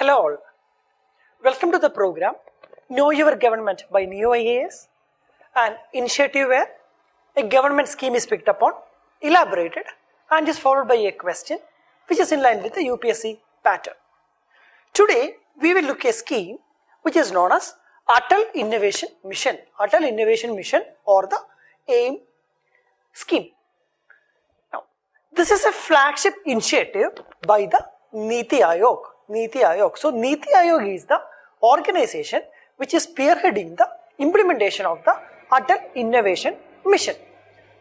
Hello all. Welcome to the program Know Your Government by Neo IAS, an initiative where a government scheme is picked upon, elaborated and is followed by a question which is in line with the UPSC pattern. Today we will look at a scheme which is known as Atal Innovation Mission. Atal Innovation Mission or the AIM scheme. Now, this is a flagship initiative by the Niti Aayog. So, Niti Aayog is the organization which is spearheading the implementation of the Atal Innovation Mission.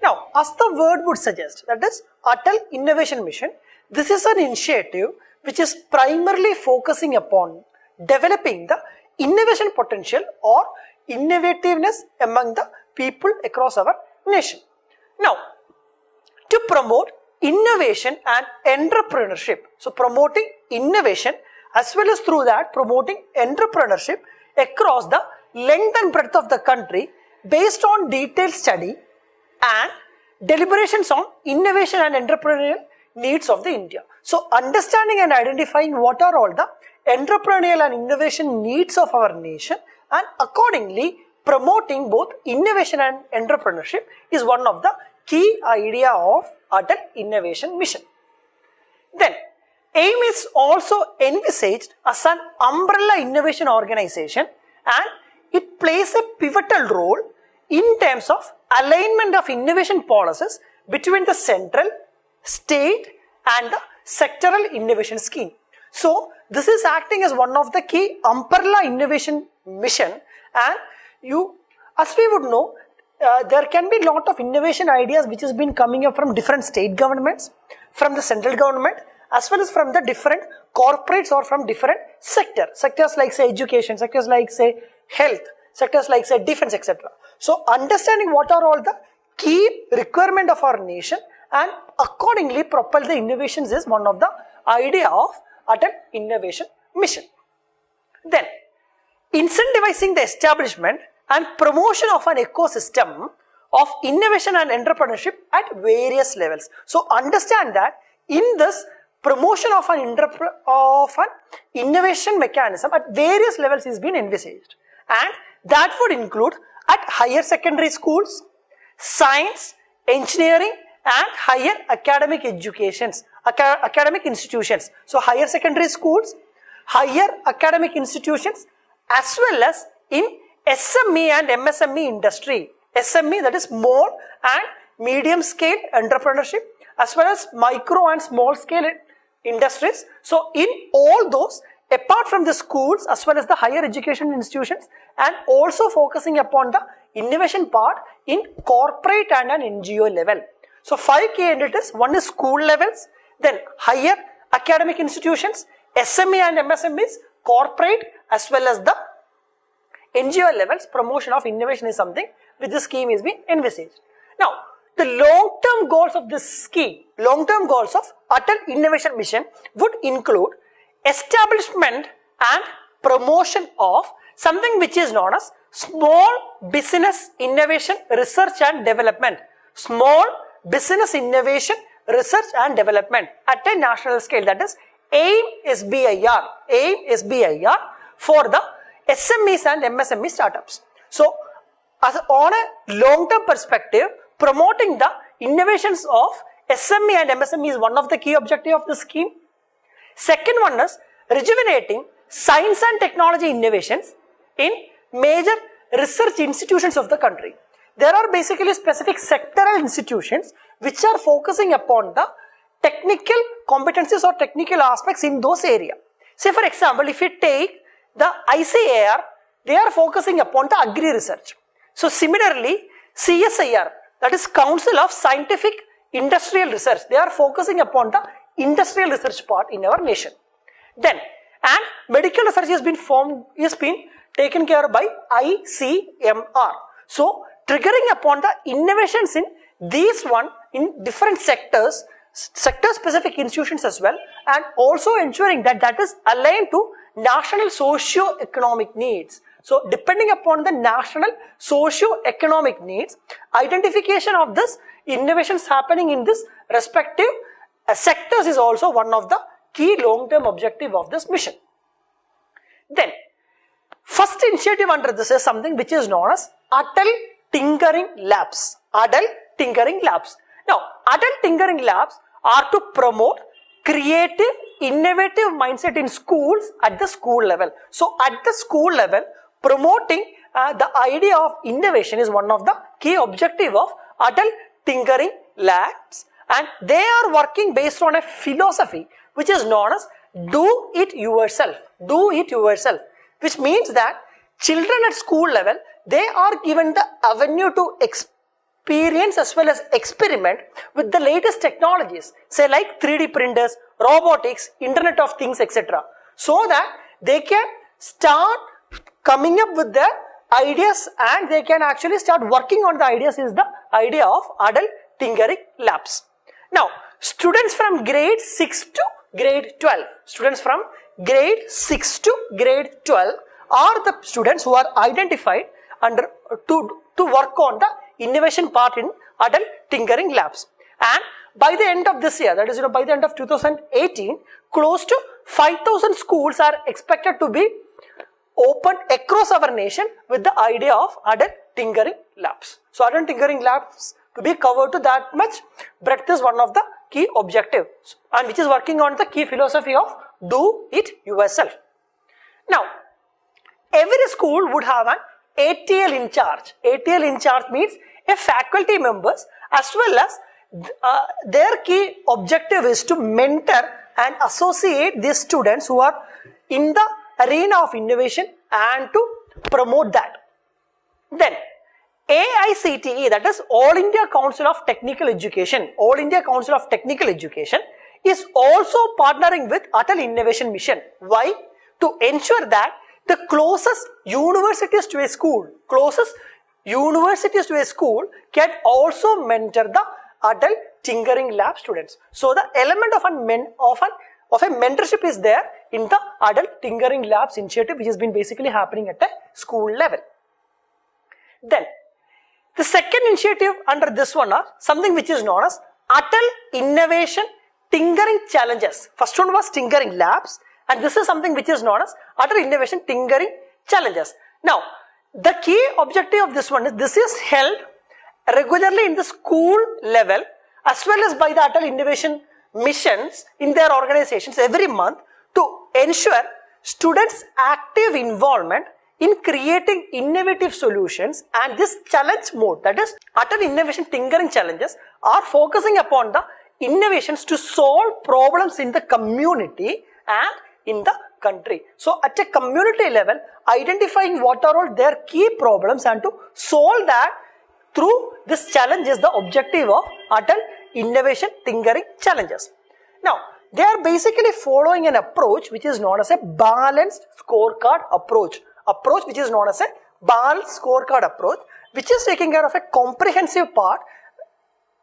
Now, as the word would suggest, that is Atal Innovation Mission, this is an initiative which is primarily focusing upon developing the innovation potential or innovativeness among the people across our nation. Now, to promote innovation and entrepreneurship, so promoting innovation as well as through that promoting entrepreneurship across the length and breadth of the country based on detailed study and deliberations on innovation and entrepreneurial needs of the India. So understanding and identifying what are all the entrepreneurial and innovation needs of our nation and accordingly promoting both innovation and entrepreneurship is one of the key idea of Atal Innovation Mission. Then, AIM is also envisaged as an umbrella innovation organization and it plays a pivotal role in terms of alignment of innovation policies between the central, state and the sectoral innovation scheme. So, this is acting as one of the key umbrella innovation mission and as we would know, there can be a lot of innovation ideas which has been coming up from different state governments, from the central government as well as from the different corporates or from different sectors like say education, sectors like say health, sectors like say defense, etc. So understanding what are all the key requirement of our nation and accordingly propel the innovations is one of the idea of Atal Innovation Mission. Then incentivizing the establishment and promotion of an ecosystem of innovation and entrepreneurship at various levels. So understand that in this promotion of an innovation mechanism at various levels is being envisaged, and that would include at higher secondary schools, science, engineering and higher academic academic institutions. So higher secondary schools, higher academic institutions as well as in SME and MSME industry. SME, that is small and medium scale entrepreneurship as well as micro and small scale industries. So in all those apart from the schools as well as the higher education institutions and also focusing upon the innovation part in corporate and an NGO level. So 5 key entities, one is school levels, then higher academic institutions, SME and MSMEs, corporate as well as the NGO levels. Promotion of innovation is something which the scheme is being envisaged. Now, the long-term goals of this scheme, long-term goals of Atal Innovation Mission would include establishment and promotion of something which is known as small business innovation research and development. Small business innovation research and development at a national scale, that is AIM SBIR for the SMEs and MSME startups. So, on a long-term perspective, promoting the innovations of SME and MSME is one of the key objectives of the scheme. Second one is rejuvenating science and technology innovations in major research institutions of the country. There are basically specific sectoral institutions which are focusing upon the technical competencies or technical aspects in those areas. Say for example, if you take the ICAR, they are focusing upon the agri research. So similarly, CSIR, that is Council of Scientific Industrial Research, they are focusing upon the industrial research part in our nation. Then, and medical research has been taken care of by ICMR. So, triggering upon the innovations in these one in different sectors, sector-specific institutions as well, and also ensuring that that is aligned to national socio-economic needs. So, depending upon the national socio-economic needs, identification of this innovations happening in this respective sectors is also one of the key long-term objective of this mission. Then, first initiative under this is something which is known as Atal Tinkering Labs. Atal Tinkering Labs. Now, Atal Tinkering Labs are to promote creative, innovative mindset in schools at the school level. So, at the school level, promoting the idea of innovation is one of the key objective of Atal Tinkering Labs, and they are working based on a philosophy which is known as do it yourself. Do it yourself, which means that children at school level, they are given the avenue to experience as well as experiment with the latest technologies, say like 3D printers, robotics, Internet of Things, etc. So that they can start coming up with their ideas and they can actually start working on the ideas is the idea of Atal Tinkering Labs. Now, students from grade 6 to grade 12, students from grade 6 to grade 12 are the students who are identified under to work on the innovation part in Atal Tinkering Labs. And by the end of this year, that is by the end of 2018, close to 5,000 schools are expected to be opened across our nation with the idea of Atal Tinkering Labs. So, Atal Tinkering Labs to be covered to that much breadth is one of the key objectives and which is working on the key philosophy of do it yourself. Now, every school would have an ATL in charge. ATL in charge means a faculty members as well as their key objective is to mentor and associate these students who are in the arena of innovation and to promote that. Then AICTE, that is All India Council of Technical Education, All India Council of Technical Education is also partnering with Atal Innovation Mission. Why? To ensure that the closest universities to a school, can also mentor the Atal Tinkering Lab students. So, the element of a mentorship is there in the Atal Tinkering Labs initiative which has been basically happening at a school level. Then, the second initiative under this one are something which is known as Atal Innovation Tinkering Challenges. First one was Tinkering Labs and this is something which is known as Atal Innovation Tinkering Challenges. Now, the key objective of this one is this is held regularly in the school level as well as by the Atal Innovation Missions in their organizations every month to ensure students' active involvement in creating innovative solutions, and this challenge mode, that is Atal Innovation Tinkering Challenges, are focusing upon the innovations to solve problems in the community and in the country. So, at a community level, identifying what are all their key problems and to solve that through this challenge is the objective of Atal Innovation Tinkering Challenges. Now, they are basically following an approach which is known as a balanced scorecard approach. Which is known as a balanced scorecard approach, which is taking care of a comprehensive part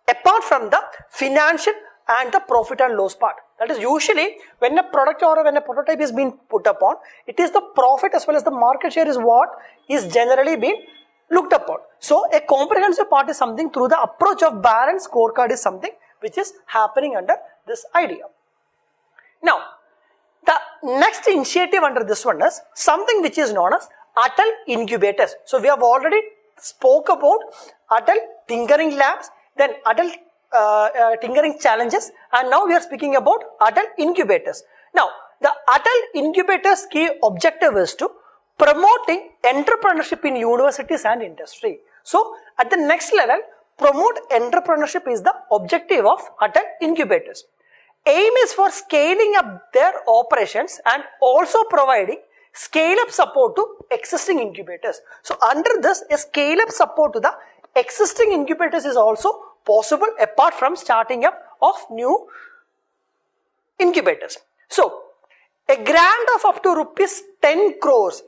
apart from the financial and the profit and loss part. That is usually when a product or when a prototype is being put upon, it is the profit as well as the market share is what is generally being looked upon. So, a comprehensive part is something through the approach of balanced scorecard is something which is happening under this idea. Now, the next initiative under this one is something which is known as Atal Incubators. So, we have already spoke about Atal Tinkering Labs, then Atal Tinkering Challenges, and now we are speaking about Atal Incubators. Now, the Atal Incubators key objective is to promoting entrepreneurship in universities and industry. So, at the next level, promote entrepreneurship is the objective of Atal Incubators. Aim is for scaling up their operations and also providing scale-up support to existing incubators. So, under this, a scale-up support to the existing incubators is also possible apart from starting up of new incubators. So, a grant of up to rupees 10 crores,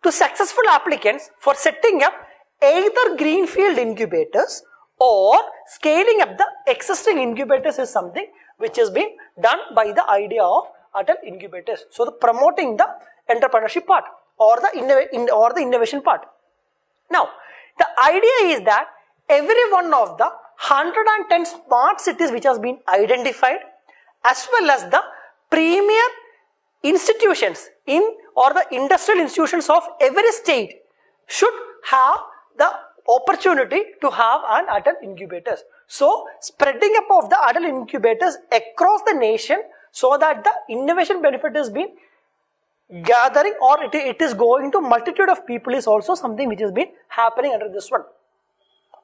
to successful applicants for setting up either greenfield incubators or scaling up the existing incubators is something which is being done by the idea of Atal Incubators. So, the promoting the entrepreneurship part or the innovation part. Now, the idea is that every one of the 110 smart cities which has been identified as well as the premier institutions in or the industrial institutions of every state should have the opportunity to have an Atal incubators. So spreading up of the Atal incubators across the nation so that the innovation benefit is being gathering or it is going to multitude of people is also something which has been happening under this one.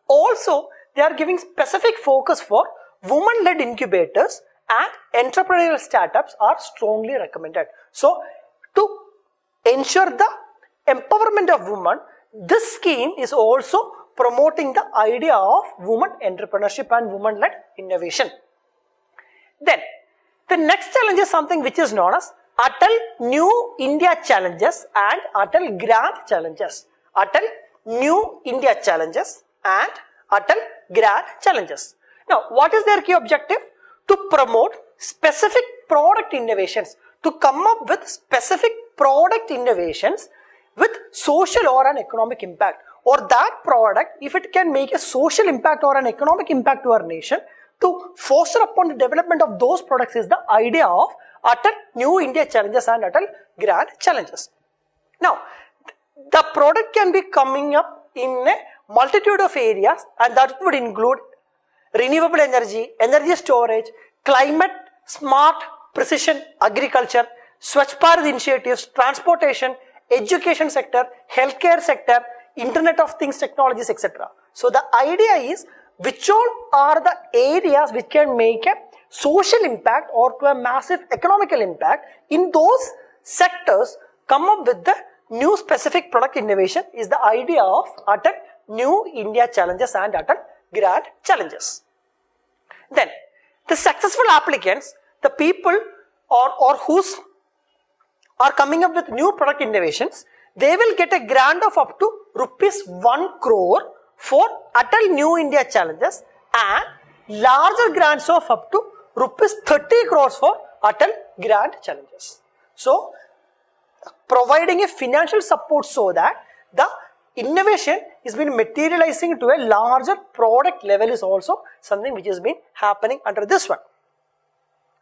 Also, they are giving specific focus for women-led incubators and entrepreneurial startups are strongly recommended. So, to ensure the empowerment of women, this scheme is also promoting the idea of women entrepreneurship and women-led innovation. Then, the next challenge is something which is known as Atal New India Challenges and Atal Grand Challenges. Atal New India Challenges and Atal Grand Challenges. Now, what is their key objective? To promote specific product innovations, to come up with specific product innovations with social or an economic impact, or that product, if it can make a social impact or an economic impact to our nation, to foster upon the development of those products is the idea of Atal New India Challenges and Atal Grand Challenges. Now, the product can be coming up in a multitude of areas, and that would include renewable energy, energy storage, climate smart precision agriculture, Swachh Bharat initiatives, transportation, education sector, healthcare sector, Internet of Things technologies, etc. So the idea is which all are the areas which can make a social impact or to a massive economical impact. In those sectors, come up with the new specific product innovation is the idea of Atal New India Challenges and Atal Grand Challenges. Then, the successful applicants, the people or whose are coming up with new product innovations, they will get a grant of up to rupees 1 crore for Atal New India Challenges and larger grants of up to rupees 30 crores for Atal Grand Challenges. So, providing a financial support so that the innovation is been materializing to a larger product level is also something which has been happening under this one.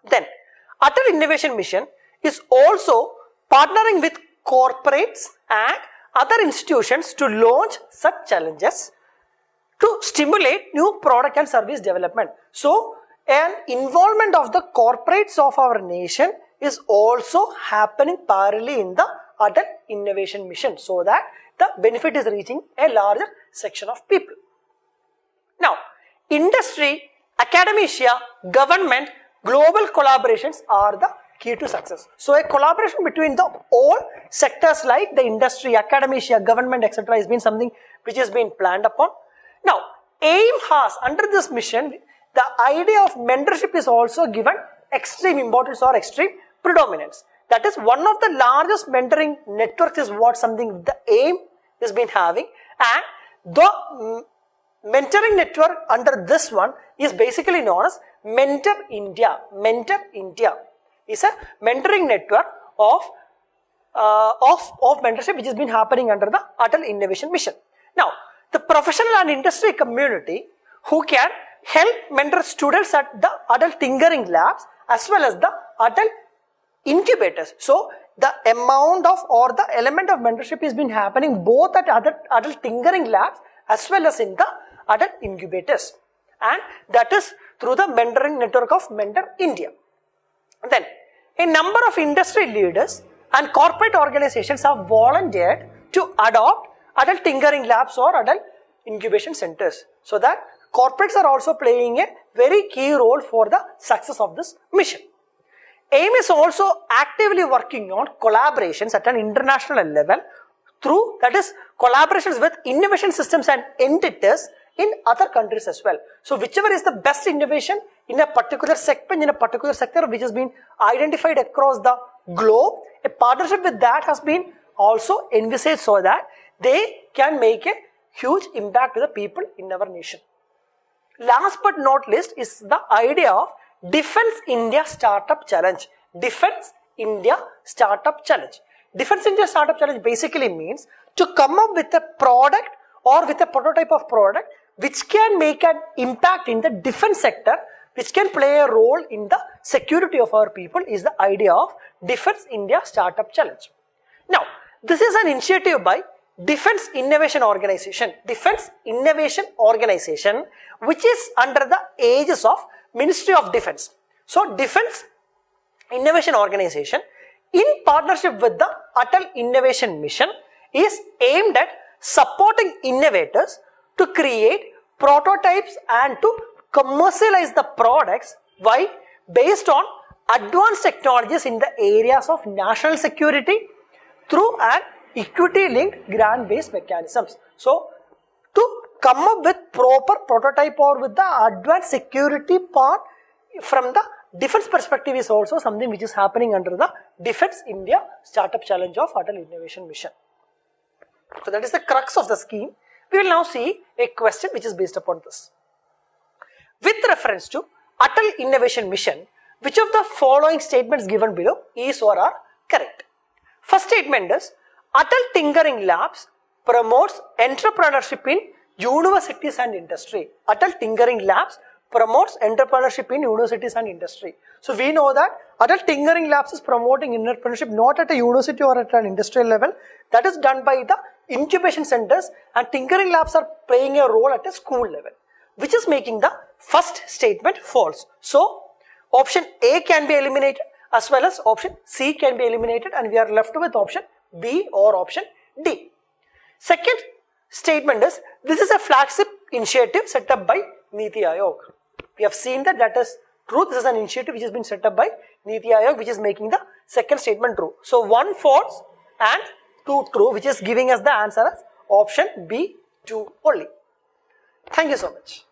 Then, Atal Innovation Mission is also partnering with corporates and other institutions to launch such challenges to stimulate new product and service development. So, an involvement of the corporates of our nation is also happening parallelly in the Atal Innovation Mission so that the benefit is reaching a larger section of people. Now, industry, academia, government, global collaborations are the key to success. So, a collaboration between the all sectors like the industry, academia, government, etc. has been something which has been planned upon. Now, AIM has, under this mission, the idea of mentorship is also given extreme importance or extreme predominance. That is one of the largest mentoring networks is what something the AIM has been having, and the mentoring network under this one is basically known as Mentor India. Mentor India is a mentoring network of mentorship which has been happening under the Atal Innovation Mission. Now, the professional and industry community who can help mentor students at the Atal Tinkering Labs as well as the Atal Incubators. So, the amount of or the element of mentorship has been happening both at Atal Tinkering Labs as well as in the Atal Incubators, and that is through the mentoring network of Mentor India. Then, a number of industry leaders and corporate organizations have volunteered to adopt Atal Tinkering Labs or Atal Incubation Centers, so that corporates are also playing a very key role for the success of this mission. AIM is also actively working on collaborations at an international level through, that is, collaborations with innovation systems and entities in other countries as well. So, whichever is the best innovation in a particular segment, in a particular sector which has been identified across the globe, a partnership with that has been also envisaged so that they can make a huge impact to the people in our nation. Last but not least is the idea of Defense India Startup Challenge. Defense India Startup Challenge. Defense India Startup Challenge basically means to come up with a product or with a prototype of product which can make an impact in the defense sector which can play a role in the security of our people is the idea of Defense India Startup Challenge. Now, this is an initiative by Defense Innovation Organization, which is under the aegis of Ministry of Defense. So, Defense Innovation Organization in partnership with the Atal Innovation Mission is aimed at supporting innovators to create prototypes and to commercialize the products based on advanced technologies in the areas of national security through an equity-linked grant-based mechanisms. So, to come up with proper prototype or with the advanced security part from the defense perspective is also something which is happening under the Defense India Startup Challenge of Atal Innovation Mission. So, that is the crux of the scheme. We will now see a question which is based upon this. With reference to Atal Innovation Mission, which of the following statements given below is or are correct? First statement is, Atal Tinkering Labs promotes entrepreneurship in universities and industry. Atal Tinkering Labs promotes entrepreneurship in universities and industry. So, we know that Atal Tinkering Labs is promoting entrepreneurship not at a university or at an industrial level. That is done by the incubation centers, and Tinkering Labs are playing a role at a school level, which is making the first statement false. So, option A can be eliminated as well as option C can be eliminated, and we are left with option B or option D. Second statement is, this is a flagship initiative set up by Niti Aayog. We have seen that that is true. This is an initiative which has been set up by Niti Aayog, which is making the second statement true. So, 1 false and 2 true, which is giving us the answer as option B, 2 only. Thank you so much.